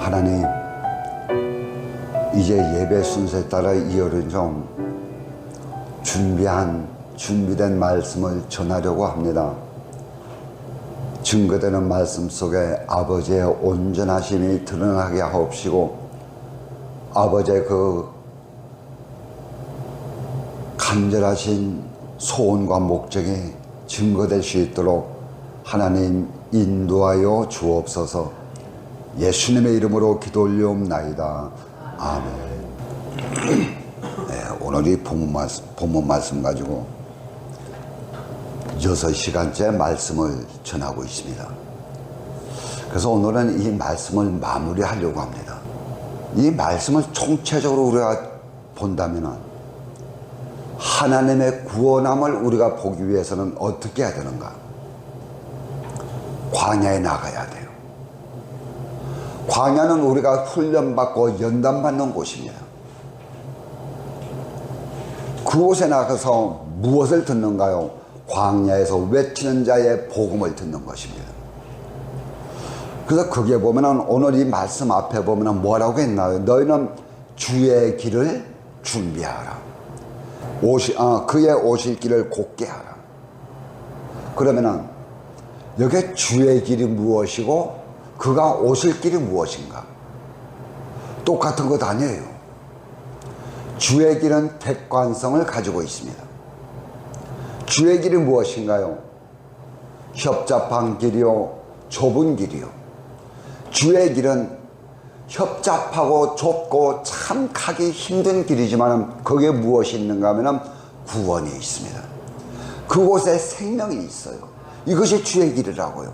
하나님, 이제 예배 순서에 따라 이어른 좀 준비된 말씀을 전하려고 합니다. 증거되는 말씀 속에 아버지의 온전하심이 드러나게 하옵시고, 아버지의 그 간절하신 소원과 목적이 증거될 수 있도록 하나님 인도하여 주옵소서. 예수님의 이름으로 기도 올리옵나이다. 아멘. 네, 오늘이 본문 말씀 가지고 6시간째 말씀을 전하고 있습니다. 그래서 오늘은 이 말씀을 마무리하려고 합니다. 이 말씀을 총체적으로 우리가 본다면 하나님의 구원함을 우리가 보기 위해서는 어떻게 해야 되는가? 광야에 나가야 돼요. 광야는 우리가 훈련받고 연단받는 곳입니다. 그곳에 나가서 무엇을 듣는가요? 광야에서 외치는 자의 복음을 듣는 것입니다. 그래서 거기에 보면은 오늘 이 말씀 앞에 보면은 뭐라고 했나요? 너희는 주의 길을 준비하라. 그의 오실 길을 곧게 하라. 그러면은 여기 주의 길이 무엇이고 그가 오실 길이 무엇인가? 똑같은 것 아니에요. 주의 길은 객관성을 가지고 있습니다. 주의 길이 무엇인가요? 협잡한 길이요, 좁은 길이요. 주의 길은 협잡하고 좁고 참 가기 힘든 길이지만 거기에 무엇이 있는가 하면 구원이 있습니다. 그곳에 생명이 있어요. 이것이 주의 길이라고요.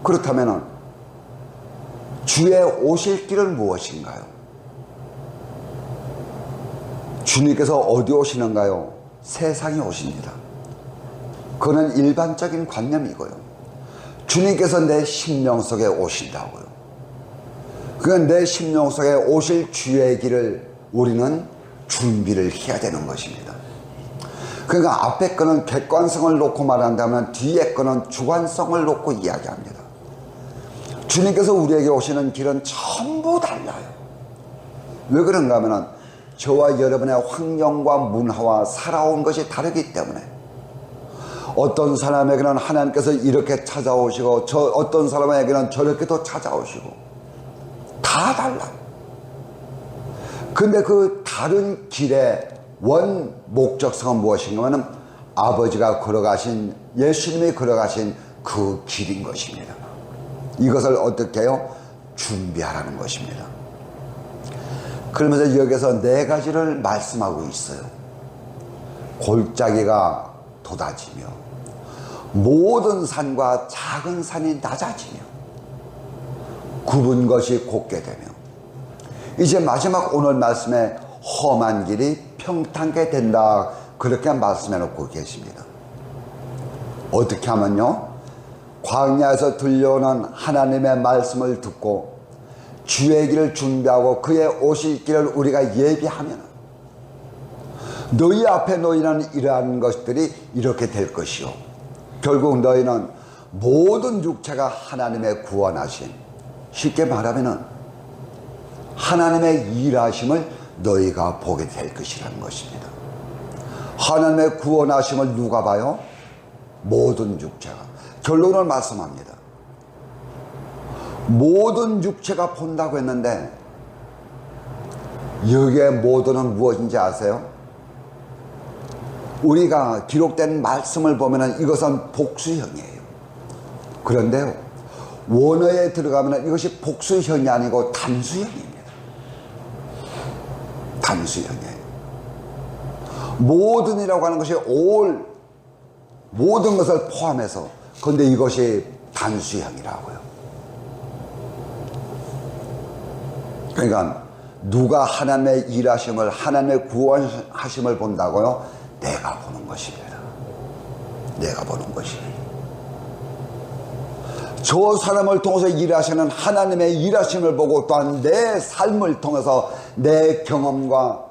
그렇다면 주의 오실 길은 무엇인가요? 주님께서 어디 오시는가요? 세상에 오십니다. 그거는 일반적인 관념이고요. 주님께서 내 심령 속에 오신다고요. 그건 내 심령 속에 오실 주의 길을 우리는 준비를 해야 되는 것입니다. 그러니까 앞에 거는 객관성을 놓고 말한다면 뒤에 거는 주관성을 놓고 이야기합니다. 주님께서 우리에게 오시는 길은 전부 달라요. 왜 그런가 하면 저와 여러분의 환경과 문화와 살아온 것이 다르기 때문에 어떤 사람에게는 하나님께서 이렇게 찾아오시고 어떤 사람에게는 저렇게 또 찾아오시고 다 달라요. 근데 그 다른 길의 원 목적성은 무엇인가 하면 아버지가 걸어가신, 예수님이 걸어가신 그 길인 것입니다. 이것을 어떻게 해요? 준비하라는 것입니다. 그러면서 여기서 4가지를 말씀하고 있어요. 골짜기가 돋아지며 모든 산과 작은 산이 낮아지며 굽은 것이 곧게 되며 이제 마지막 오늘 말씀에 험한 길이 평탄게 된다, 그렇게 말씀해 놓고 계십니다. 어떻게 하면요? 광야에서 들려오는 하나님의 말씀을 듣고 주의 길을 준비하고 그의 오실 길을 우리가 예비하면 너희 앞에 놓이는 이러한 것들이 이렇게 될 것이요, 결국 너희는 모든 육체가 하나님의 구원하심, 쉽게 말하면 하나님의 일하심을 너희가 보게 될 것이라는 것입니다. 하나님의 구원하심을 누가 봐요? 모든 육체가. 결론을 말씀합니다. 모든 육체가 본다고 했는데 여기에 모두는 무엇인지 아세요? 우리가 기록된 말씀을 보면 이것은 복수형이에요. 그런데요, 원어에 들어가면 이것이 복수형이 아니고 단수형입니다. 단수형이에요. 모든이라고 하는 것이 모든 것을 포함해서, 그런데 이것이 단수형이라고요. 그러니까 누가 하나님의 일하심을, 하나님의 구원하심을 본다고요? 내가 보는 것입니다. 내가 보는 것입니다. 저 사람을 통해서 일하시는 하나님의 일하심을 보고 또한 내 삶을 통해서 내 경험과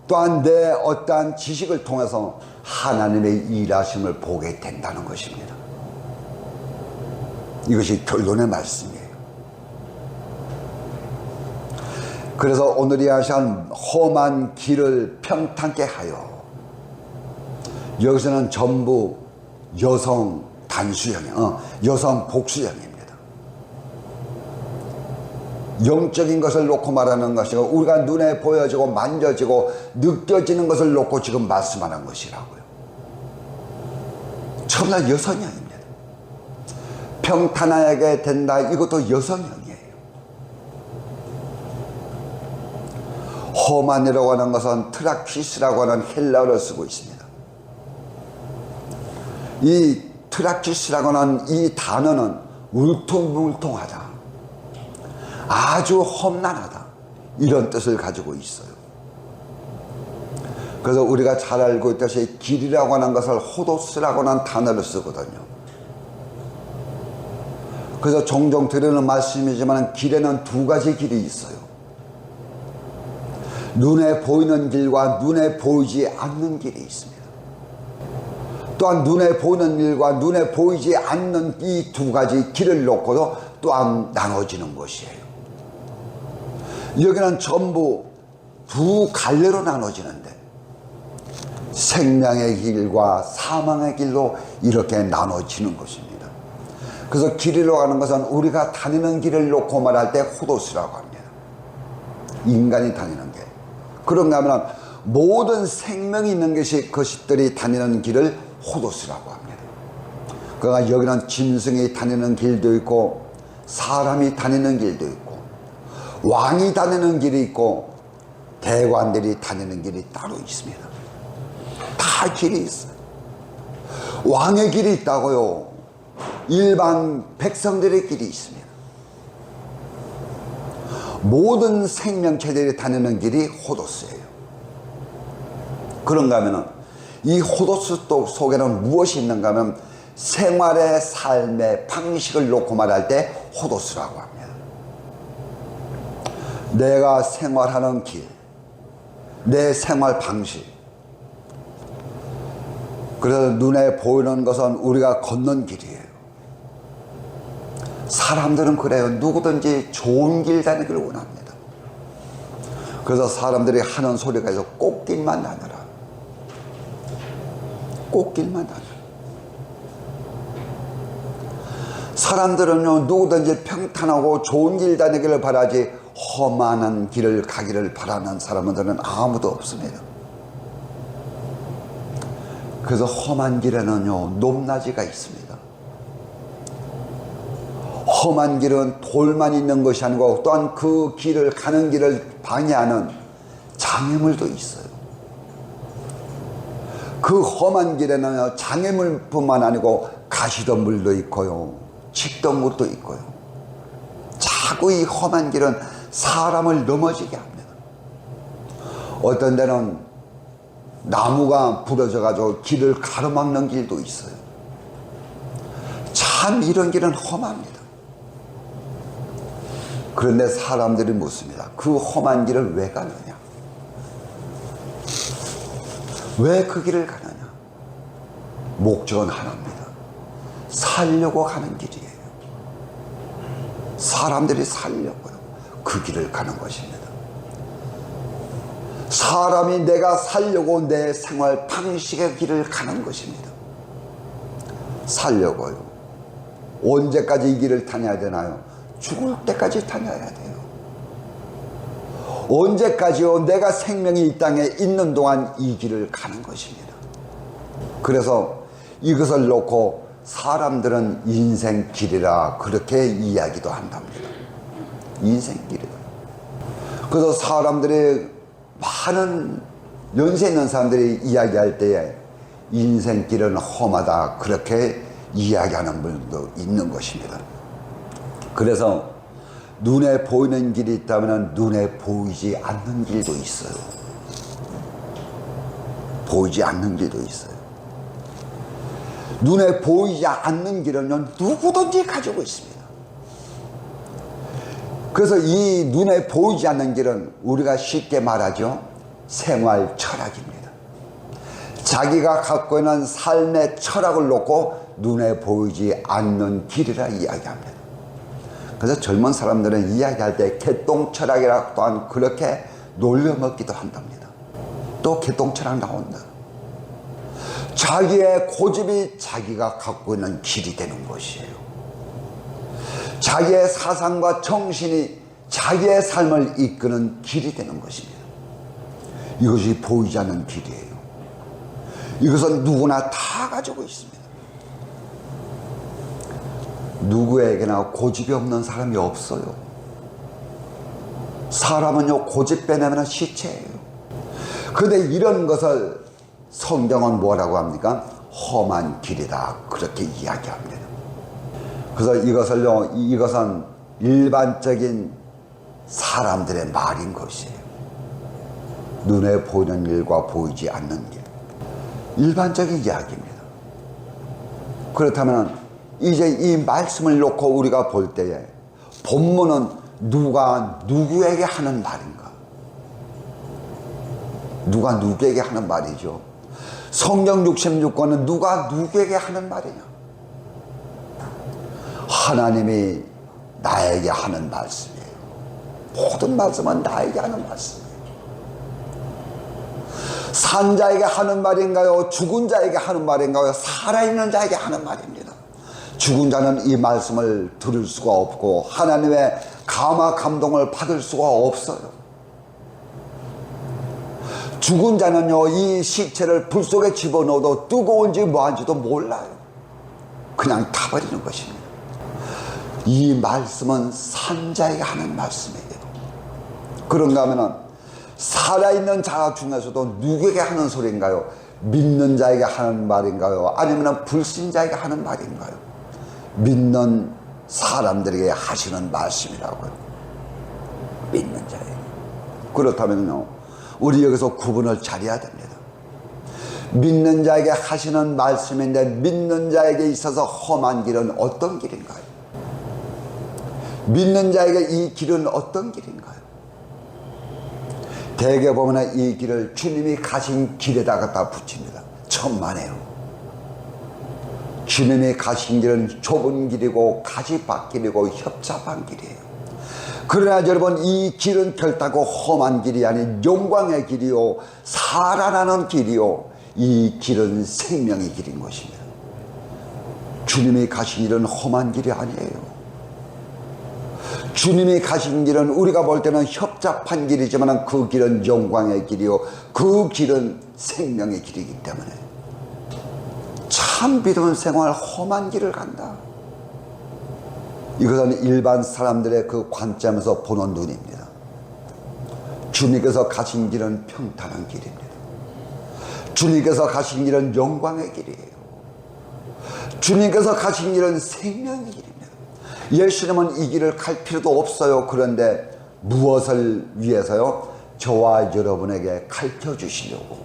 또한 내 어떠한 지식을 통해서 하나님의 일하심을 보게 된다는 것입니다. 이것이 결론의 말씀이에요. 그래서 오늘이 하시한 험한 길을 평탄케 하여, 여기서는 전부 여성 단수형, 여성 복수형입니다. 영적인 것을 놓고 말하는 것이고, 우리가 눈에 보여지고 만져지고 느껴지는 것을 놓고 지금 말씀하는 것이라고요. 전부 다 여성형입니다. 평탄하게 된다, 이것도 여성형이에요. 험한이라고 하는 것은 트라키스라고 하는 헬라어를 쓰고 있습니다. 이 트라키스라고 하는 이 단어는 울퉁불퉁하다, 아주 험난하다, 이런 뜻을 가지고 있어요. 그래서 우리가 잘 알고 있듯이 길이라고 하는 것을 호도스라고 하는 단어를 쓰거든요. 그래서 종종 드리는 말씀이지만 길에는 두 가지 길이 있어요. 눈에 보이는 길과 눈에 보이지 않는 길이 있습니다. 또한 눈에 보이는 길과 눈에 보이지 않는 이 두 가지 길을 놓고도 또한 나눠지는 것이에요. 여기는 전부 두 갈래로 나눠지는데, 생명의 길과 사망의 길로 이렇게 나눠지는 것입니다. 그래서 길이라고 하는 것은 우리가 다니는 길을 놓고 말할 때 호도스라고 합니다. 인간이 다니는 길. 그런가 하면 모든 생명이 있는 것들이 다니는 길을 호도스라고 합니다. 그러니까 여기는 짐승이 다니는 길도 있고, 사람이 다니는 길도 있고, 왕이 다니는 길이 있고, 대관들이 다니는 길이 따로 있습니다. 다 길이 있어요. 왕의 길이 있다고요. 일반 백성들의 길이 있습니다. 모든 생명체들이 다니는 길이 호도스예요. 그런가 하면 이 호도스 속에는 무엇이 있는가 하면 생활의 삶의 방식을 놓고 말할 때 호도스라고 합니다. 내가 생활하는 길, 내 생활 방식. 그래서 눈에 보이는 것은 우리가 걷는 길이에요. 사람들은 그래요. 누구든지 좋은 길 다니기를 원합니다. 그래서 사람들이 하는 소리가 있어. 꽃길만 다녀라. 꽃길만 다녀라. 사람들은요, 누구든지 평탄하고 좋은 길 다니기를 바라지 험한 길을 가기를 바라는 사람들은 아무도 없습니다. 그래서 험한 길에는요, 높낮이가 있습니다. 험한 길은 돌만 있는 것이 아니고, 또한 그 길을 가는 길을 방해하는 장애물도 있어요. 그 험한 길에는 장애물뿐만 아니고 가시덤불도 있고요, 집덤불도 있고요. 자꾸 이 험한 길은 사람을 넘어지게 합니다. 어떤 데는 나무가 부러져 가지고 길을 가로막는 길도 있어요. 참 이런 길은 험합니다. 그런데 사람들이 묻습니다. 그 험한 길을 왜 가느냐? 왜 그 길을 가느냐? 목적은 하나입니다. 살려고 가는 길이에요. 사람들이 살려고요, 그 길을 가는 것입니다. 사람이 내가 살려고 내 생활 방식의 길을 가는 것입니다. 살려고요. 언제까지 이 길을 다녀야 되나요? 죽을 때까지 다녀야 돼요. 언제까지요? 내가 생명이 이 땅에 있는 동안 이 길을 가는 것입니다. 그래서 이것을 놓고 사람들은 인생길이라 그렇게 이야기도 한답니다. 인생길이다. 그래서 사람들이, 많은 연세 있는 사람들이 이야기할 때에 인생길은 험하다, 그렇게 이야기하는 분도 있는 것입니다. 그래서 눈에 보이는 길이 있다면 눈에 보이지 않는 길도 있어요. 보이지 않는 길도 있어요. 눈에 보이지 않는 길은요, 누구든지 가지고 있습니다. 그래서 이 눈에 보이지 않는 길은 우리가 쉽게 말하죠, 생활 철학입니다. 자기가 갖고 있는 삶의 철학을 놓고 눈에 보이지 않는 길이라 이야기합니다. 그래서 젊은 사람들은 이야기할 때 개똥철학이라 또한 그렇게 놀려먹기도 한답니다. 또 개똥철학 나온다. 자기의 고집이 자기가 갖고 있는 길이 되는 것이에요. 자기의 사상과 정신이 자기의 삶을 이끄는 길이 되는 것입니다. 이것이 보이지 않는 길이에요. 이것은 누구나 다 가지고 있습니다. 누구에게나 고집이 없는 사람이 없어요. 사람은요, 고집 빼내면 시체예요. 그런데 이런 것을 성경은 뭐라고 합니까? 험한 길이다, 그렇게 이야기합니다. 그래서 이것은 일반적인 사람들의 말인 것이에요. 눈에 보이는 일과 보이지 않는 일, 일반적인 이야기입니다. 그렇다면 이제 이 말씀을 놓고 우리가 볼 때에 본문은 누가 누구에게 하는 말인가? 누가 누구에게 하는 말이죠? 성경 66권은 누가 누구에게 하는 말이냐? 하나님이 나에게 하는 말씀이에요. 모든 말씀은 나에게 하는 말씀이에요. 산 자에게 하는 말인가요? 죽은 자에게 하는 말인가요? 살아있는 자에게 하는 말입니다. 죽은 자는 이 말씀을 들을 수가 없고 하나님의 감화 감동을 받을 수가 없어요. 죽은 자는요, 이 시체를 불 속에 집어넣어도 뜨거운지 뭐한지도 몰라요. 그냥 타버리는 것입니다. 이 말씀은 산 자에게 하는 말씀이에요. 그런가 하면은 살아있는 자 중에서도 누구에게 하는 소리인가요? 믿는 자에게 하는 말인가요? 아니면 불신자에게 하는 말인가요? 믿는 사람들에게 하시는 말씀이라고요. 믿는 자에게. 그렇다면요, 우리 여기서 구분을 잘해야 됩니다. 믿는 자에게 하시는 말씀인데 믿는 자에게 있어서 험한 길은 어떤 길인가요? 믿는 자에게 이 길은 어떤 길인가요? 대개 보면 이 길을 주님이 가신 길에다 갖다 붙입니다. 천만에요. 주님이 가신 길은 좁은 길이고 가시밭길이고 협잡한 길이에요. 그러나 여러분, 이 길은 결단코 험한 길이 아닌 영광의 길이요, 살아나는 길이요, 이 길은 생명의 길인 것입니다. 주님이 가신 길은 험한 길이 아니에요. 주님이 가신 길은 우리가 볼 때는 협잡한 길이지만 그 길은 영광의 길이요, 그 길은 생명의 길이기 때문에 참 믿음 생활 험한 길을 간다. 이것은 일반 사람들의 그 관점에서 보는 눈입니다. 주님께서 가신 길은 평탄한 길입니다. 주님께서 가신 길은 영광의 길이에요. 주님께서 가신 길은 생명의 길입니다. 예수님은 이 길을 갈 필요도 없어요. 그런데 무엇을 위해서요? 저와 여러분에게 가르쳐 주시려고.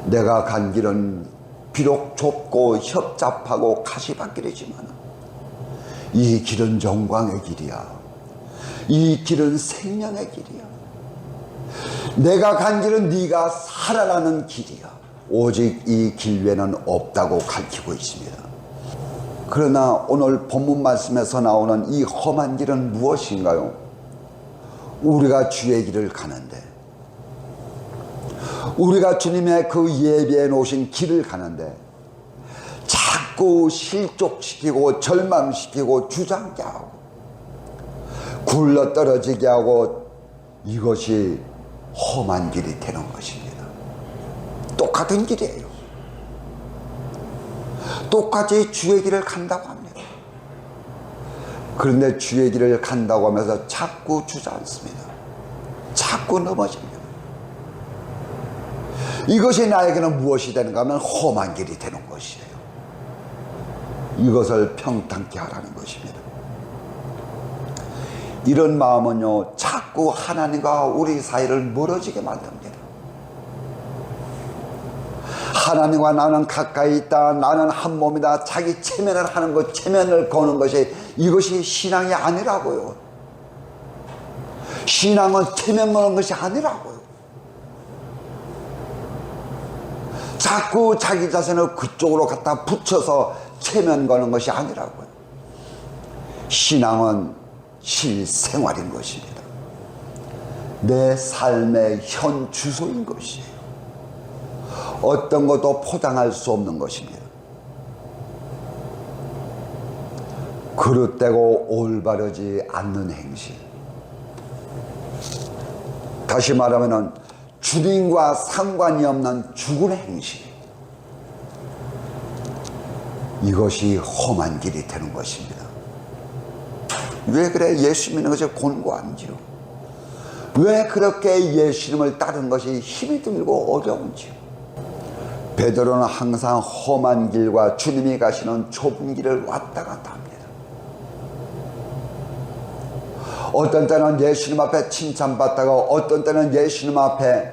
내가 간 길은 비록 좁고 협잡하고 가시밭길이지만 이 길은 영광의 길이야. 이 길은 생명의 길이야. 내가 간 길은 네가 살아나는 길이야. 오직 이 길 외에는 없다고 가르치고 있습니다. 그러나 오늘 본문 말씀에서 나오는 이 험한 길은 무엇인가요? 우리가 주의 길을 가는데, 우리가 주님의 그 예비해 놓으신 길을 가는데 자꾸 실족시키고 절망시키고 주저앉게 하고 굴러떨어지게 하고, 이것이 험한 길이 되는 것입니다. 똑같은 길이에요. 똑같이 주의 길을 간다고 합니다. 그런데 주의 길을 간다고 하면서 자꾸 주저앉습니다. 자꾸 넘어집니다. 이것이 나에게는 무엇이 되는가 하면 험한 길이 되는 것이에요. 이것을 평탄케 하라는 것입니다. 이런 마음은요, 자꾸 하나님과 우리 사이를 멀어지게 만듭니다. 하나님과 나는 가까이 있다, 나는 한 몸이다, 자기 체면을 하는 것, 체면을 거는 것이, 이것이 신앙이 아니라고요. 신앙은 체면 거는 것이 아니라고요. 자꾸 자기 자신을 그쪽으로 갖다 붙여서 체면 거는 것이 아니라고요. 신앙은 실생활인 것입니다. 내 삶의 현 주소인 것이에요. 어떤 것도 포장할 수 없는 것입니다. 그릇되고 올바르지 않는 행실. 다시 말하면 주님과 상관이 없는 죽은 행실. 이것이 험한 길이 되는 것입니다. 왜 그래? 예수 믿는 것이 곤고한지요? 왜 그렇게 예수님을 따르는 것이 힘이 들고 어려운지요? 베드로는 항상 험한 길과 주님이 가시는 좁은 길을 왔다 갔다 합니다. 어떤 때는 예수님 앞에 칭찬받다가 어떤 때는 예수님 앞에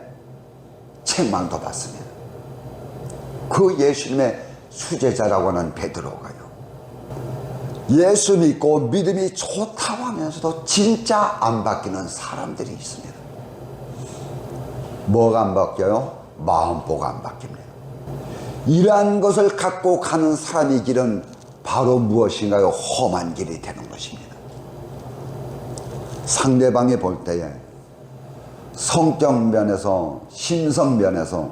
책망도 받습니다. 그 예수님의 수제자라고 하는 베드로가요, 예수 믿고 믿음이 좋다고 하면서도 진짜 안 바뀌는 사람들이 있습니다. 뭐가 안 바뀌어요? 마음보가 안 바뀝니다. 이러한 것을 갖고 가는 사람의 길은 바로 무엇인가요? 험한 길이 되는 것입니다. 상대방이 볼 때에 성적 면에서, 심성 면에서,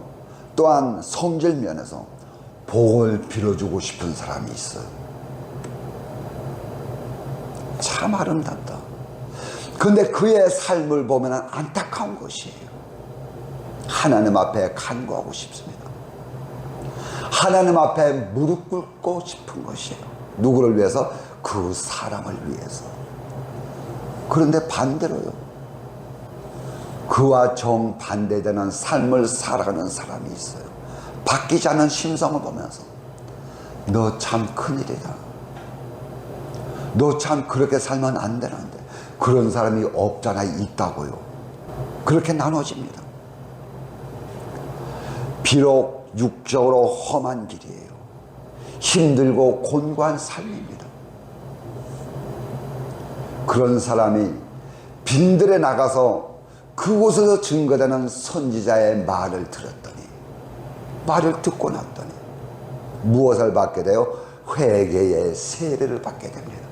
또한 성질 면에서 복을 빌어주고 싶은 사람이 있어요. 참 아름답다. 그런데 그의 삶을 보면 안타까운 것이에요. 하나님 앞에 간구하고 싶습니다. 하나님 앞에 무릎 꿇고 싶은 것이에요. 누구를 위해서? 그 사람을 위해서. 그런데 반대로요, 그와 정반대되는 삶을 살아가는 사람이 있어요. 바뀌지 않은 심성을 보면서 너 참 큰일이다, 너 참 그렇게 살면 안 되는데. 그런 사람이 없잖아, 있다고요. 그렇게 나눠집니다. 비록 육적으로 험한 길이에요. 힘들고 곤고한 삶입니다. 그런 사람이 빈들에 나가서 그곳에서 증거되는 선지자의 말을 들었더니, 말을 듣고 났더니 무엇을 받게 돼요? 회개의 세례를 받게 됩니다.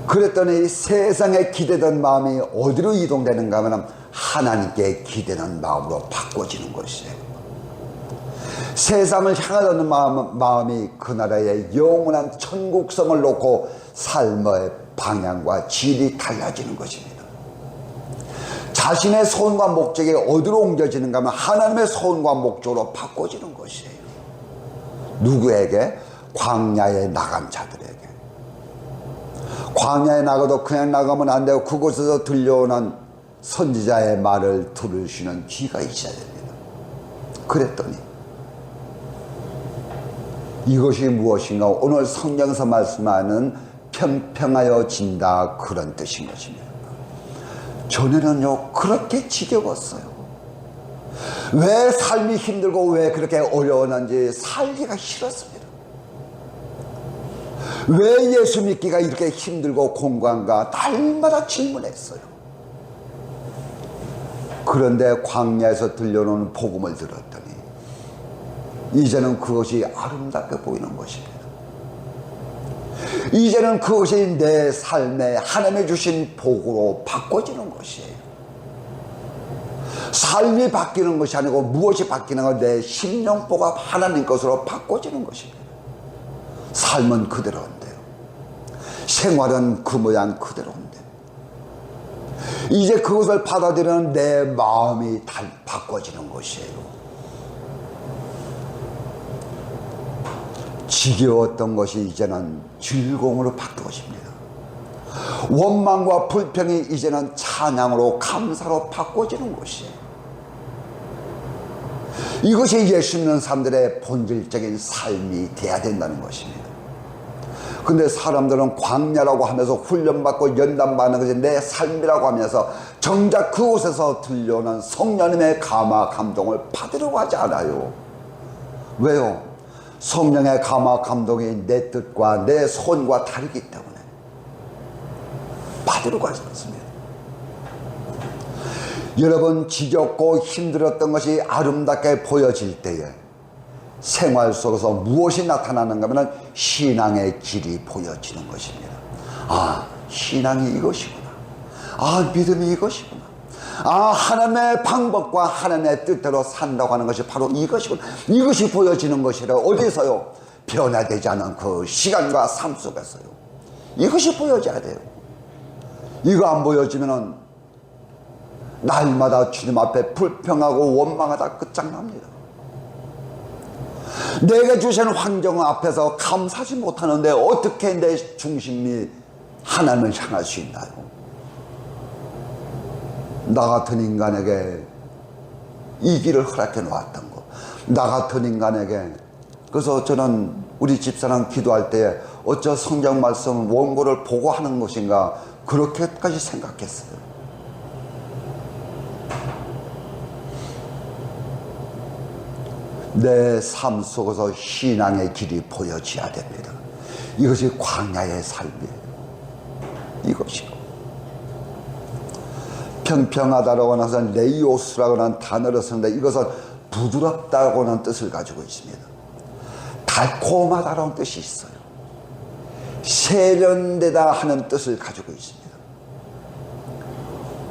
그랬더니 세상에 기대던 마음이 어디로 이동되는가 하면 하나님께 기대는 마음으로 바꿔지는 것이에요. 세상을 향하는 마음이 그 나라의 영원한 천국성을 놓고 삶의 방향과 질이 달라지는 것입니다. 자신의 소원과 목적이 어디로 옮겨지는가 하면 하나님의 소원과 목적으로 바꿔지는 것이에요. 누구에게? 광야에 나간 자들에게. 광야에 나가도 그냥 나가면 안 되고 그곳에서 들려오는 선지자의 말을 들으시는 귀가 있어야 됩니다. 그랬더니 이것이 무엇인가? 오늘 성경에서 말씀하는 평평하여진다, 그런 뜻인 것입니다. 전에는요 그렇게 지겨웠어요. 왜 삶이 힘들고 왜 그렇게 어려웠는지 살기가 싫었습니다. 왜 예수 믿기가 이렇게 힘들고 공고한가 날마다 질문했어요. 그런데 광야에서 들려오는 복음을 들었더니 이제는 그것이 아름답게 보이는 것입니다. 이제는 그것이 내 삶에 하나님이 주신 복으로 바꿔지는 것이에요. 삶이 바뀌는 것이 아니고 무엇이 바뀌는 건 내 심령보가 하나님 것으로 바꿔지는 것입니다. 삶은 그대로인데요, 생활은 그 모양 그대로인데 이제 그것을 받아들이는 내 마음이 바꿔지는 것이에요. 지겨웠던 것이 이제는 즐거움으로 바뀌어집니다. 원망과 불평이 이제는 찬양으로 감사로 바꿔지는 것이에요. 이것이 예수 믿는 사람들의 본질적인 삶이 돼야 된다는 것입니다. 근데 사람들은 광야라고 하면서 훈련받고 연단받는 것이 내 삶이라고 하면서 정작 그곳에서 들려오는 성령님의 감화 감동을 받으려고 하지 않아요. 왜요? 성령의 감화 감동이 내 뜻과 내 손과 다르기 때문에 받으려고 하지 않습니다. 여러분, 지겹고 힘들었던 것이 아름답게 보여질 때에 생활 속에서 무엇이 나타나는가 하면 신앙의 길이 보여지는 것입니다. 아, 신앙이 이것이구나. 아, 믿음이 이것이구나. 아, 하나님의 방법과 하나님의 뜻대로 산다고 하는 것이 바로 이것이구나. 이것이 보여지는 것이라. 어디서요? 변화되지 않은 그 시간과 삶 속에서요. 이것이 보여져야 돼요. 이거 안 보여지면은 날마다 주님 앞에 불평하고 원망하다 끝장납니다. 내게 주신 환경 앞에서 감사하지 못하는데 어떻게 내 중심이 하나님을 향할 수 있나요? 나 같은 인간에게 이 길을 허락해 놓았던 거, 나 같은 인간에게. 그래서 저는 우리 집사람 기도할 때 어쩌 성경 말씀 원고를 보고 하는 것인가 그렇게까지 생각했어요. 내 삶 속에서 신앙의 길이 보여져야 됩니다. 이것이 광야의 삶이에요. 이것이요. 평평하다라고 하는 것은 레이오스라고 하는 단어를 쓰는데 이것은 부드럽다고 하는 뜻을 가지고 있습니다. 달콤하다라는 뜻이 있어요. 세련되다 하는 뜻을 가지고 있습니다.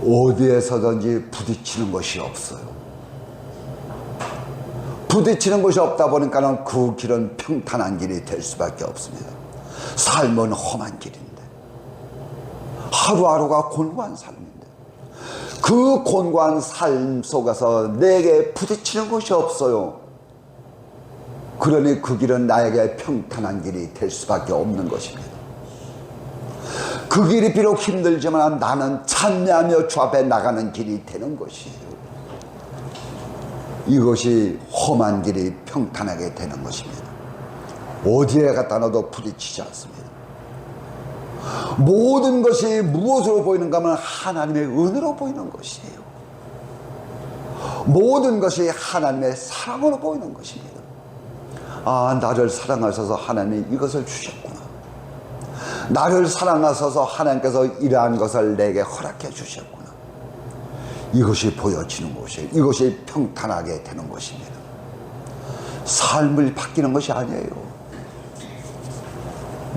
어디에서든지 부딪히는 것이 없어요. 부딪히는 것이 없다 보니까 그 길은 평탄한 길이 될 수밖에 없습니다. 삶은 험한 길인데 하루하루가 곤고한 삶인데 그 곤고한 삶 속에서 내게 부딪히는 것이 없어요. 그러니 그 길은 나에게 평탄한 길이 될 수밖에 없는 것입니다. 그 길이 비록 힘들지만 나는 찬미하며 주 앞에 나가는 길이 되는 것이에요. 이것이 험한 길이 평탄하게 되는 것입니다. 어디에 갖다 놔도 부딪히지 않습니다. 모든 것이 무엇으로 보이는가 하면 하나님의 은혜로 보이는 것이에요. 모든 것이 하나님의 사랑으로 보이는 것입니다. 아, 나를 사랑하셔서 하나님이 이것을 주셨구나. 나를 사랑하셔서 하나님께서 이러한 것을 내게 허락해 주셨구나. 이것이 보여지는 것이에요. 이것이 평탄하게 되는 것입니다. 삶을 바뀌는 것이 아니에요.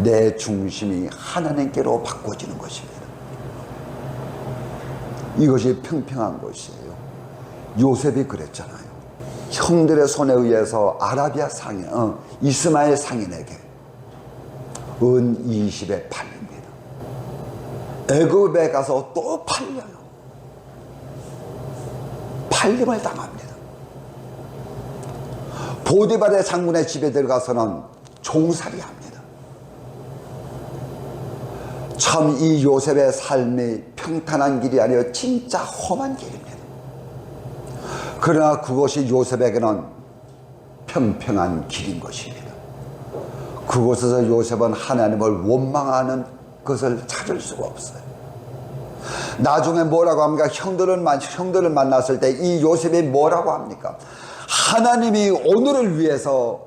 내 중심이 하나님께로 바꿔지는 것입니다. 이것이 평평한 것이에요. 요셉이 그랬잖아요. 형들의 손에 의해서 아라비아 상인, 이스마엘 상인에게 은 20에 팔립니다. 애굽에 가서 또 팔려요. 팔림을 당합니다. 보디발의 장군의 집에 들어가서는 종살이 합니다. 참 이 요셉의 삶이 평탄한 길이 아니라 진짜 험한 길입니다. 그러나 그것이 요셉에게는 평평한 길인 것입니다. 그곳에서 요셉은 하나님을 원망하는 것을 찾을 수가 없어요. 나중에 뭐라고 합니까? 형들을 만났을 때 이 요셉이 뭐라고 합니까? 하나님이 오늘을 위해서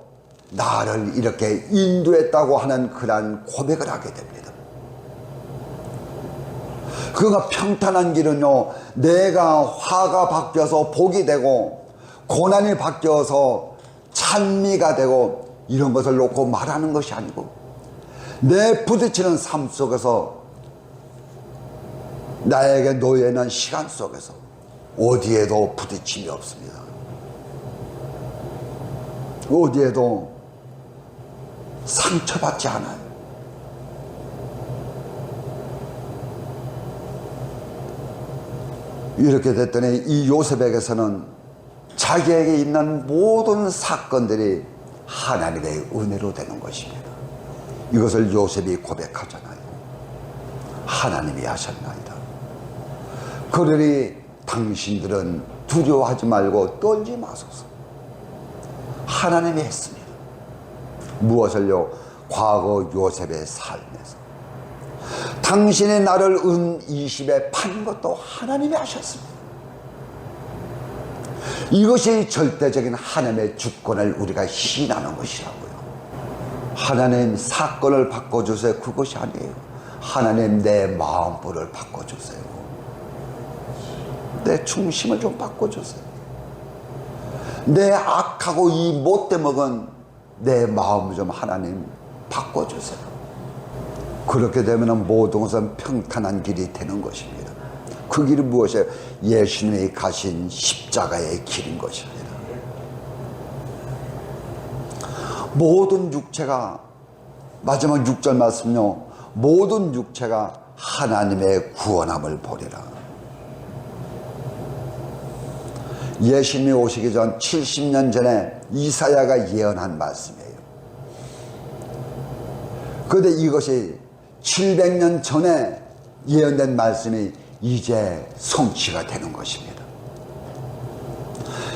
나를 이렇게 인도했다고 하는 그런 고백을 하게 됩니다. 그가 평탄한 길은요, 내가 화가 바뀌어서 복이 되고 고난이 바뀌어서 찬미가 되고 이런 것을 놓고 말하는 것이 아니고 내 부딪히는 삶 속에서 나에게 놓여있는 시간 속에서 어디에도 부딪힘이 없습니다. 어디에도 상처받지 않아요. 이렇게 됐더니 이 요셉에게서는 자기에게 있는 모든 사건들이 하나님의 은혜로 되는 것입니다. 이것을 요셉이 고백하잖아요. 하나님이 하셨나이다. 그러니 당신들은 두려워하지 말고 떨지 마소서. 하나님이 했습니다. 무엇을요? 과거 요셉의 삶에서 당신이 나를 은 20에 판 것도 하나님이 하셨습니다. 이것이 절대적인 하나님의 주권을 우리가 시인하는 것이라고요. 하나님 사건을 바꿔주세요. 그것이 아니에요. 하나님 내 마음보를 바꿔주세요. 내 중심을 좀 바꿔주세요. 내 악하고 이 못돼 먹은 내 마음을 좀 하나님 바꿔주세요. 그렇게 되면 모든 것은 평탄한 길이 되는 것입니다. 그 길은 무엇이에요? 예수님이 가신 십자가의 길인 것입니다. 모든 육체가, 마지막 6절 말씀요, 모든 육체가 하나님의 구원함을 보리라. 예수님이 오시기 전 70년 전에 이사야가 예언한 말씀이에요. 그런데 이것이 700년 전에 예언된 말씀이 이제 성취가 되는 것입니다.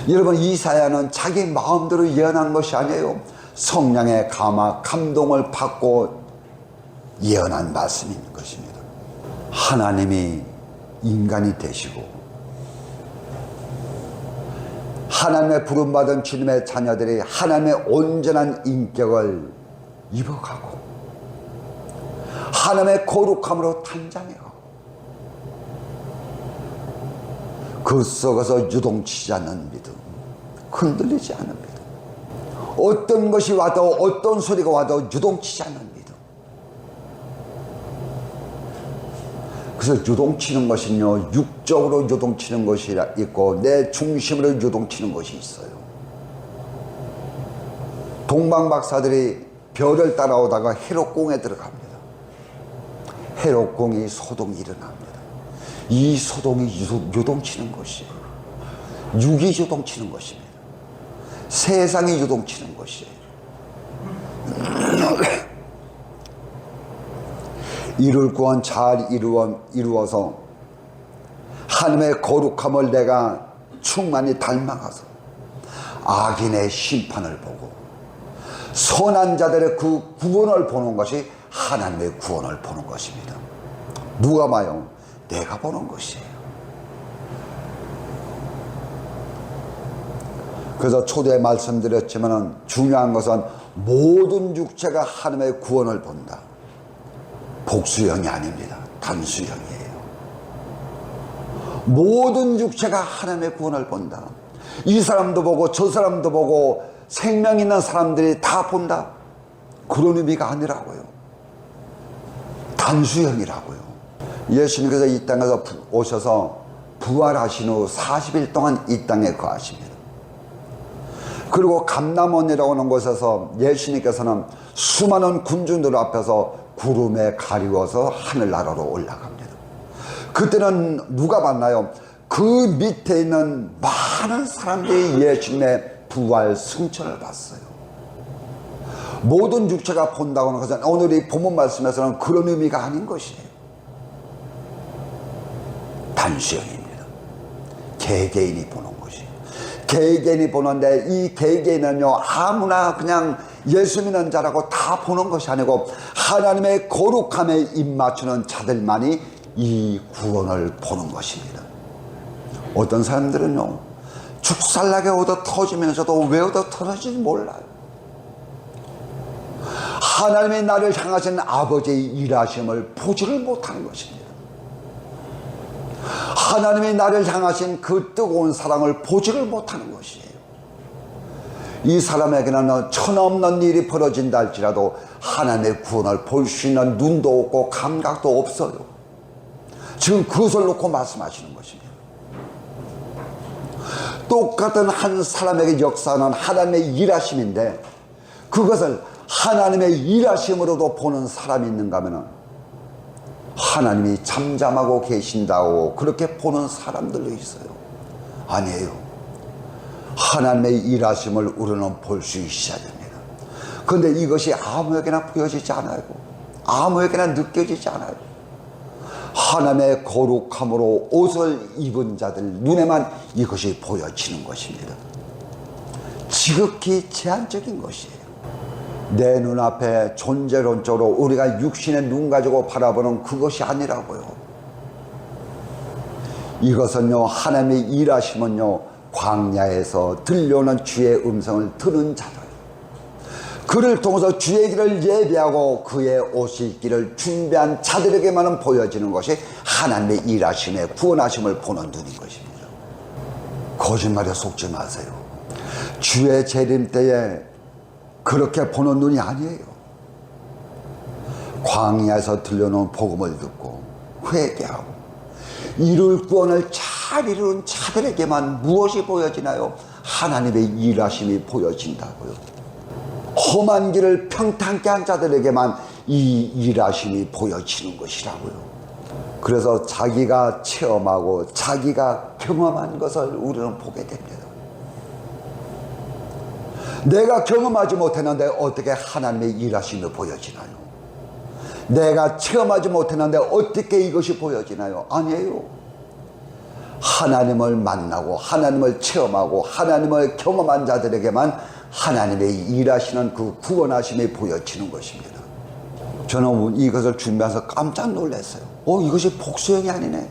여러분, 이사야는 자기 마음대로 예언한 것이 아니에요. 성령의 감동을 받고 예언한 말씀인 것입니다. 하나님이 인간이 되시고 하나님의 부름받은 주님의 자녀들이 하나님의 온전한 인격을 입어가고 하나님의 거룩함으로 탄장해가고 그 속에서 유동치지 않는 믿음, 흔들리지 않는 믿음, 어떤 것이 와도 어떤 소리가 와도 유동치지 않는 믿음. 그래서 유동치는 것은요, 육적으로 유동치는 것이 있고 내 중심으로 유동치는 것이 있어요. 동방박사들이 별을 따라오다가 해록궁에 들어갑니다. 해록궁이 소동이 일어납니다. 이 소동이 유동치는 것이에요. 육이 유동치는 것입니다. 세상이 유동치는 것이에요. 이룰 구원 잘 이루어서 하나님의 거룩함을 내가 충만히 닮아가서 악인의 심판을 보고 선한 자들의 그 구원을 보는 것이 하나님의 구원을 보는 것입니다. 누가 봐요? 내가 보는 것이에요. 그래서 초대에 말씀드렸지만 중요한 것은 모든 육체가 하나님의 구원을 본다. 복수형이 아닙니다. 단수형이에요. 모든 육체가 하나님의 구원을 본다. 이 사람도 보고 저 사람도 보고 생명 있는 사람들이 다 본다. 그런 의미가 아니라고요. 단수형이라고요. 예수님께서 이 땅에서 오셔서 부활하신 후 40일 동안 이 땅에 거하십니다. 그리고 감람원이라고 하는 곳에서 예수님께서는 수많은 군중들 앞에서 구름에 가리워서 하늘나라로 올라갑니다. 그때는 누가 봤나요? 그 밑에 있는 많은 사람들이 예수님의 부활 승천을 봤어요. 모든 육체가 본다고 하는 것은 오늘 이 본문 말씀에서는 그런 의미가 아닌 것이에요. 단수형입니다. 개개인이 보는 것이에요. 개개인이 보는데 이 개개인은요, 아무나 그냥 예수 믿는 자라고 다 보는 것이 아니고 하나님의 거룩함에 입맞추는 자들만이 이 구원을 보는 것입니다. 어떤 사람들은요, 죽살나게 얻어 터지면서도 왜 얻어 터지는지 몰라요. 하나님의 나를 향하신 아버지의 일하심을 보지를 못하는 것입니다. 하나님의 나를 향하신 그 뜨거운 사랑을 보지를 못하는 것이에요. 이 사람에게는 천없는 일이 벌어진다 할지라도 하나님의 구원을 볼 수 있는 눈도 없고 감각도 없어요. 지금 그것을 놓고 말씀하시는 것입니다. 똑같은 한 사람에게 역사하는 하나님의 일하심인데 그것을 하나님의 일하심으로도 보는 사람이 있는가 하면 하나님이 잠잠하고 계신다고 그렇게 보는 사람들도 있어요. 아니에요. 하나님의 일하심을 우리는 볼 수 있어야 됩니다. 그런데 이것이 아무에게나 보여지지 않아요. 아무에게나 느껴지지 않아요. 하나님의 거룩함으로 옷을 입은 자들 눈에만 이것이 보여지는 것입니다. 지극히 제한적인 것이에요. 내 눈앞에 존재론적으로 우리가 육신의 눈 가지고 바라보는 그것이 아니라고요. 이것은요, 하나님의 일하심은요, 광야에서 들려오는 주의 음성을 들은 자들, 그를 통해서 주의 길을 예비하고 그의 오실 길을 준비한 자들에게만은 보여지는 것이 하나님의 일하심의 구원하심을 보는 눈인 것입니다. 거짓말에 속지 마세요. 주의 재림 때에 그렇게 보는 눈이 아니에요. 광야에서 들려놓은 복음을 듣고 회개하고 이룰 구원을 잘 이루는 자들에게만 무엇이 보여지나요? 하나님의 일하심이 보여진다고요. 험한 길을 평탄케 한 자들에게만 이 일하심이 보여지는 것이라고요. 그래서 자기가 체험하고 자기가 경험한 것을 우리는 보게 됩니다. 내가 경험하지 못했는데 어떻게 하나님의 일하심이 보여지나요? 내가 체험하지 못했는데 어떻게 이것이 보여지나요? 아니에요. 하나님을 만나고 하나님을 체험하고 하나님을 경험한 자들에게만 하나님의 일하시는 그 구원하심이 보여지는 것입니다. 저는 이것을 준비해서 깜짝 놀랐어요. 이것이 복수형이 아니네.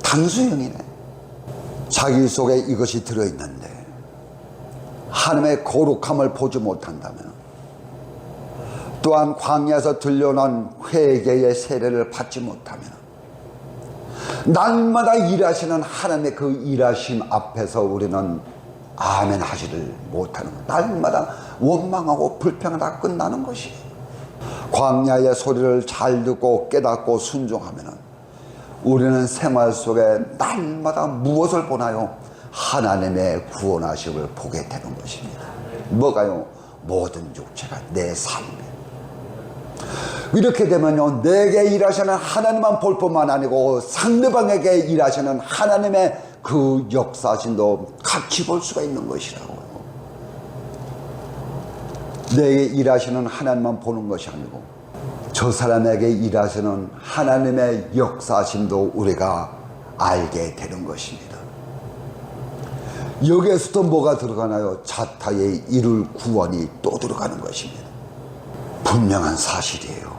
단수형이네. 자기 속에 이것이 들어있는데 하나님의 거룩함을 보지 못한다면, 또한 광야에서 들려오는 회개의 세례를 받지 못하면, 날마다 일하시는 하나님의 그 일하심 앞에서 우리는 아멘 하지를 못하는 것, 날마다 원망하고 불평하다 끝나는 것이에요. 광야의 소리를 잘 듣고 깨닫고 순종하면 우리는 생활 속에 날마다 무엇을 보나요? 하나님의 구원하심을 보게 되는 것입니다. 뭐가요? 모든 육체가 내 삶에. 이렇게 되면요, 내게 일하시는 하나님만 볼 뿐만 아니고 상대방에게 일하시는 하나님의 그 역사심도 같이 볼 수가 있는 것이라고요. 내게 일하시는 하나님만 보는 것이 아니고 저 사람에게 일하시는 하나님의 역사심도 우리가 알게 되는 것입니다. 여기에서도 뭐가 들어가나요? 자타의 이룰 구원이 또 들어가는 것입니다. 분명한 사실이에요.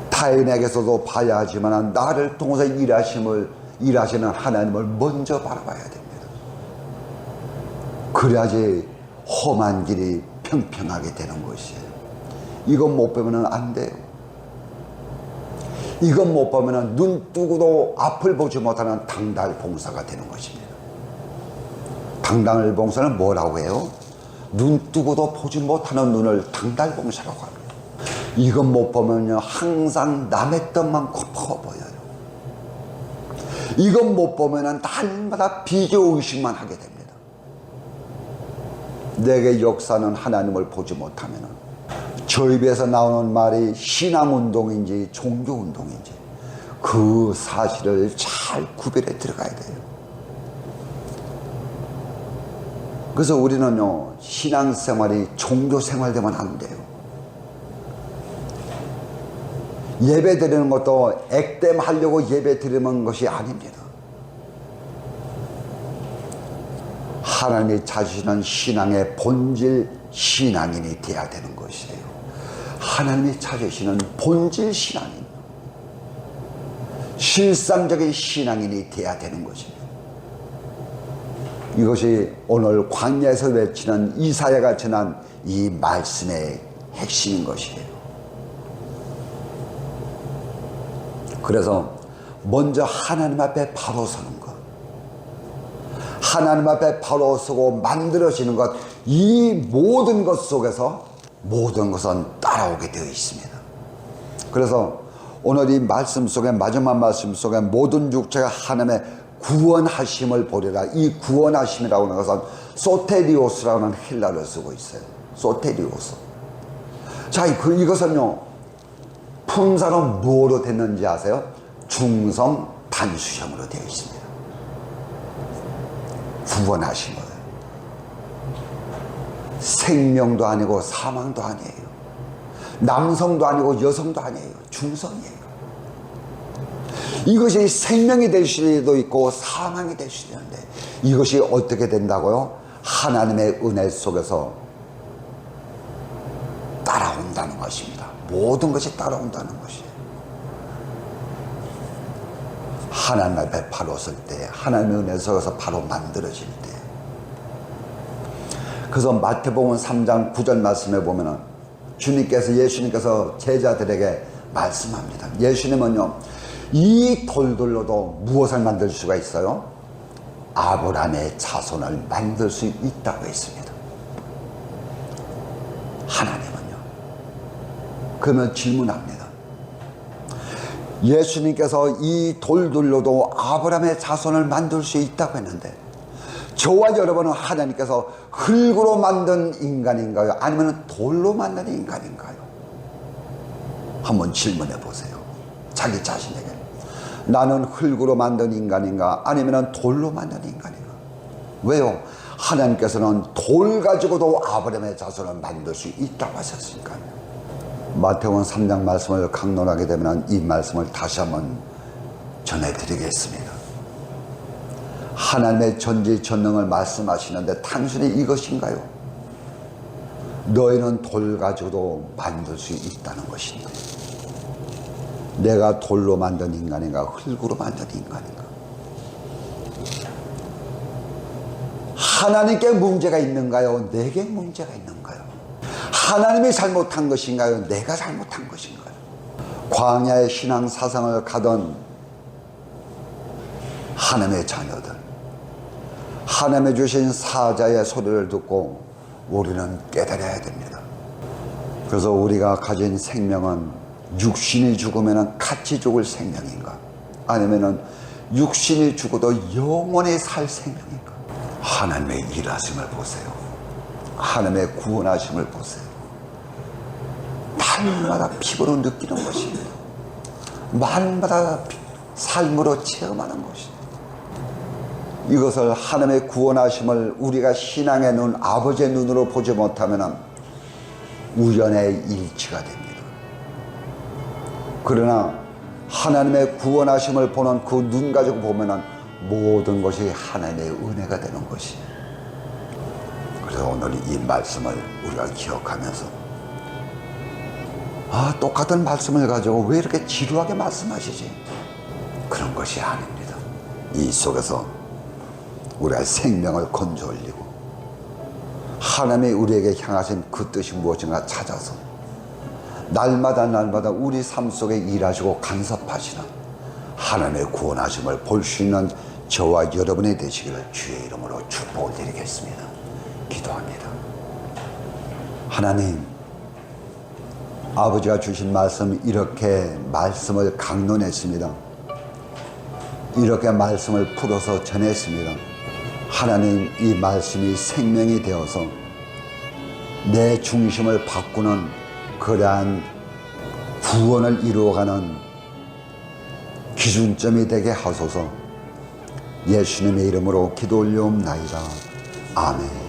타인에게서도 봐야 하지만 나를 통해서 일하시는 하나님을 먼저 바라봐야 됩니다. 그래야지 험한 길이 평평하게 되는 것이에요. 이건 못 보면 안 돼요. 이건 못 보면 눈 뜨고도 앞을 보지 못하는 당달봉사가 되는 것입니다. 당달봉사는 뭐라고 해요? 눈 뜨고도 보지 못하는 눈을 당달봉사라고 합니다. 이건 못 보면요, 항상 남의 뜻만 커 보여요. 이건 못 보면 날마다 비교의식만 하게 됩니다. 내게 역사는 하나님을 보지 못하면 저 입에서 나오는 말이 신앙운동인지 종교운동인지 그 사실을 잘 구별해 들어가야 돼요. 그래서 우리는요, 신앙생활이 종교생활 되면 안 돼요. 예배 드리는 것도 액땜하려고 예배 드리는 것이 아닙니다. 하나님이 찾으시는 신앙의 본질 신앙인이 되어야 되는 것이에요. 하나님이 찾으시는 본질 신앙인, 실상적인 신앙인이 되어야 되는 것입니다. 이것이 오늘 광야에서 외치는 이사야가 전한 이 말씀의 핵심인 것이에요. 그래서 먼저 하나님 앞에 바로 서는 것, 하나님 앞에 바로 서고 만들어지는 것, 이 모든 것 속에서 모든 것은 따라오게 되어 있습니다. 그래서 오늘 이 말씀 속에, 마지막 말씀 속에 모든 육체가 하나님의 구원하심을 보리라. 이 구원하심이라고 하는 것은 소테리오스라는 헬라어를 쓰고 있어요. 소테리오스. 자, 이것은요, 품사는 뭐로 됐는지 아세요? 중성 단수형으로 되어 있습니다. 구원하심을. 생명도 아니고 사망도 아니에요. 남성도 아니고 여성도 아니에요. 중성이에요. 이것이 생명이 될 수도 있고 사망이 될 수도 있는데 이것이 어떻게 된다고요? 하나님의 은혜 속에서 따라온다는 것입니다. 모든 것이 따라온다는 것이에요. 하나님 앞에 바로 설 때, 하나님의 은혜 속에서 바로 만들어질 때. 그래서 마태복음 3장 9절 말씀에 보면은 예수님께서 제자들에게 말씀합니다. 예수님은요, 이 돌들로도 무엇을 만들 수가 있어요? 아브라함의 자손을 만들 수 있다고 했습니다. 하나님은요, 그러면 질문합니다. 예수님께서 이 돌들로도 아브라함의 자손을 만들 수 있다고 했는데 저와 여러분은 하나님께서 흙으로 만든 인간인가요? 아니면 돌로 만든 인간인가요? 한번 질문해 보세요. 자기 자신에게. 나는 흙으로 만든 인간인가? 아니면 돌로 만든 인간인가? 왜요? 하나님께서는 돌 가지고도 아브라함의 자손을 만들 수 있다고 하셨으니까요. 마태복음 3장 말씀을 강론하게 되면 이 말씀을 다시 한번 전해드리겠습니다. 하나님의 전지전능을 말씀하시는데 단순히 이것인가요? 너희는 돌 가지고도 만들 수 있다는 것인데 내가 돌로 만든 인간인가 흙으로 만든 인간인가? 하나님께 문제가 있는가요? 내게 문제가 있는가요? 하나님이 잘못한 것인가요? 내가 잘못한 것인가요? 광야의 신앙 사상을 가던 하나님의 자녀들, 하나님의 주신 사자의 소리를 듣고 우리는 깨달아야 됩니다. 그래서 우리가 가진 생명은 육신이 죽으면 같이 죽을 생명인가? 아니면 육신이 죽어도 영원히 살 생명인가? 하나님의 일하심을 보세요. 하나님의 구원하심을 보세요. 날마다 피부로 느끼는 것입니다. 날마다 삶으로 체험하는 것입니다. 이것을 하나님의 구원하심을 우리가 신앙의 눈, 아버지의 눈으로 보지 못하면 우연의 일치가 됩니다. 그러나 하나님의 구원하심을 보는 그 눈 가지고 보면 모든 것이 하나님의 은혜가 되는 것이에요. 그래서 오늘 이 말씀을 우리가 기억하면서 똑같은 말씀을 가지고 왜 이렇게 지루하게 말씀하시지? 그런 것이 아닙니다. 이 속에서 우리가 생명을 건져 올리고 하나님이 우리에게 향하신 그 뜻이 무엇인가 찾아서 날마다 우리 삶 속에 일하시고 간섭하시는 하나님의 구원하심을 볼 수 있는 저와 여러분이 되시기를 주의 이름으로 축복을 드리겠습니다. 기도합니다. 하나님, 아버지가 주신 말씀 이렇게 말씀을 강론했습니다. 이렇게 말씀을 풀어서 전했습니다. 하나님, 이 말씀이 생명이 되어서 내 중심을 바꾸는 그러한 구원을 이루어가는 기준점이 되게 하소서. 예수님의 이름으로 기도 올려옵나이다. 아멘.